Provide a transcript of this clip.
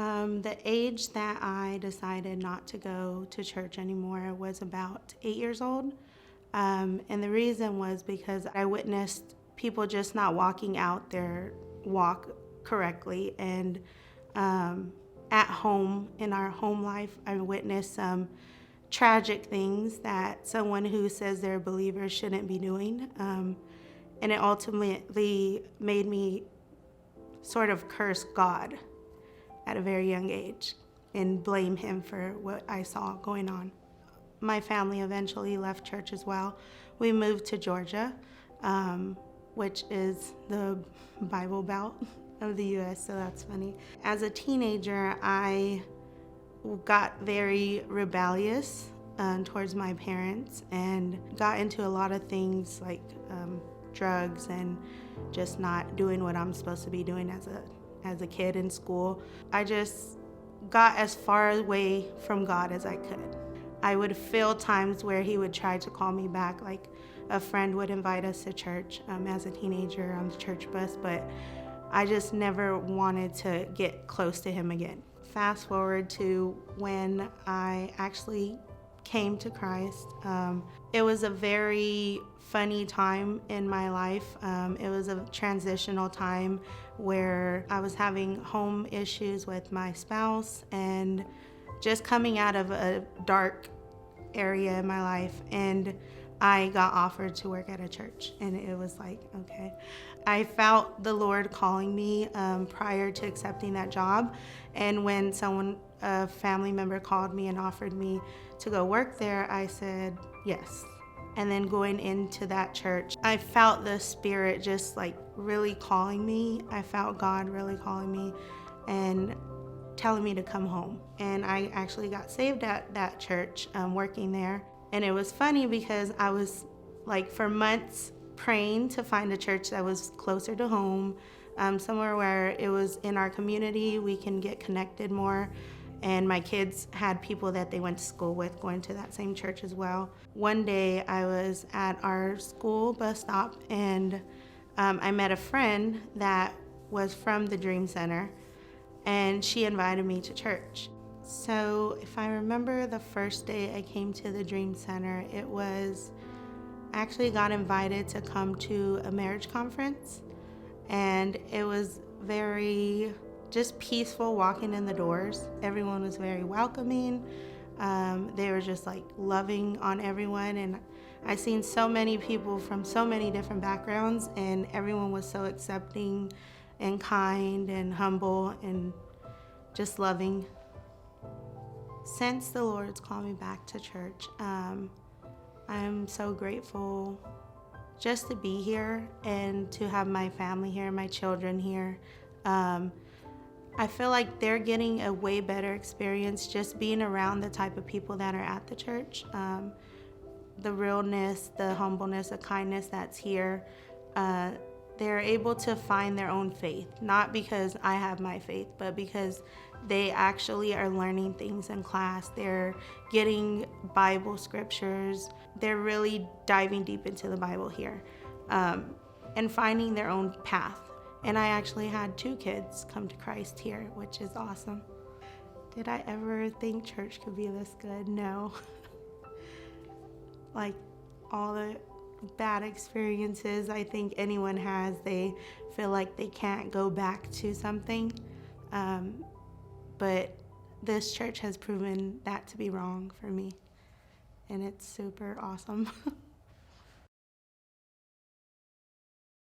The age that I decided not to go to church anymore was about 8 years old. And the reason was because I witnessed people just not walking out their walk correctly. And at home, in our home life, I witnessed some tragic things that someone who says they're a believer shouldn't be doing. And it ultimately made me sort of curse God at a very young age and blame him for what I saw going on. My family eventually left church as well. We moved to Georgia, which is the Bible Belt of the U.S., so that's funny. As a teenager, I got very rebellious towards my parents and got into a lot of things like drugs and just not doing what I'm supposed to be doing as a kid in school. I just got as far away from God as I could. I would feel times where he would try to call me back, like a friend would invite us to church as a teenager on the church bus, but I just never wanted to get close to him again. Fast forward to when I actually came to Christ. It was a very funny time in my life. It was a transitional time where I was having home issues with my spouse and just coming out of a dark area in my life, and I got offered to work at a church, and it was like, okay. I felt the Lord calling me prior to accepting that job, and when a family member called me and offered me to go work there, I said yes. And then going into that church, I felt the Spirit just like really calling me. I felt God really calling me and telling me to come home. And I actually got saved at that church working there. And it was funny because I was like for months praying to find a church that was closer to home, somewhere where it was in our community, we can get connected more. And my kids had people that they went to school with going to that same church as well. One day I was at our school bus stop and I met a friend that was from the Dream Center, and she invited me to church. So if I remember the first day I came to the Dream Center, I actually got invited to come to a marriage conference, and it was very just peaceful walking in the doors. Everyone was very welcoming. They were just like loving on everyone, and I seen so many people from so many different backgrounds, and everyone was so accepting and kind and humble and just loving. Since the Lord's called me back to church, I'm so grateful just to be here and to have my family here, my children here. I feel like they're getting a way better experience just being around the type of people that are at the church. The realness, the humbleness, the kindness that's here. They're able to find their own faith, not because I have my faith, but because they actually are learning things in class. They're getting Bible scriptures. They're really diving deep into the Bible here and finding their own path. And I actually had 2 kids come to Christ here, which is awesome. Did I ever think church could be this good? No. Like all the bad experiences I think anyone has, they feel like they can't go back to something. But this church has proven that to be wrong for me. And it's super awesome.